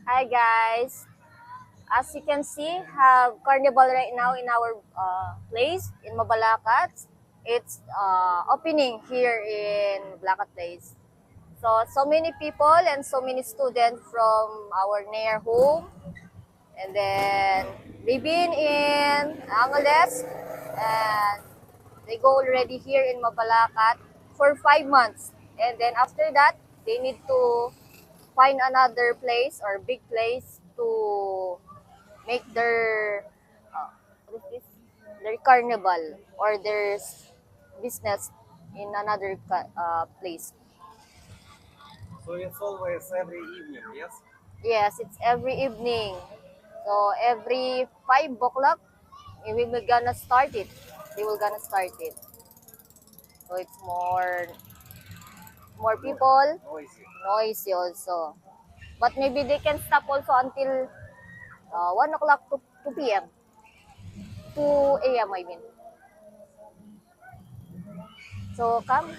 Hi guys. As you can see, have Carnival right now in our place in Mabalacat. It's opening here in Mabalacat Place. So many people and so many students from our near home, and then they've been in Angeles, and they go already here in Mabalacat for 5 months. And then after that, they need to find another place or big place to make their what is this? Their carnival or their business in another place. So it's always every evening, yes? Yes, it's every evening. So every 5 o'clock, we will gonna start it. They will gonna start it. So it's more people, Noisy. noisy also. But maybe they can stop also until 1 o'clock to 2 p.m. 2 a.m. I mean. So come.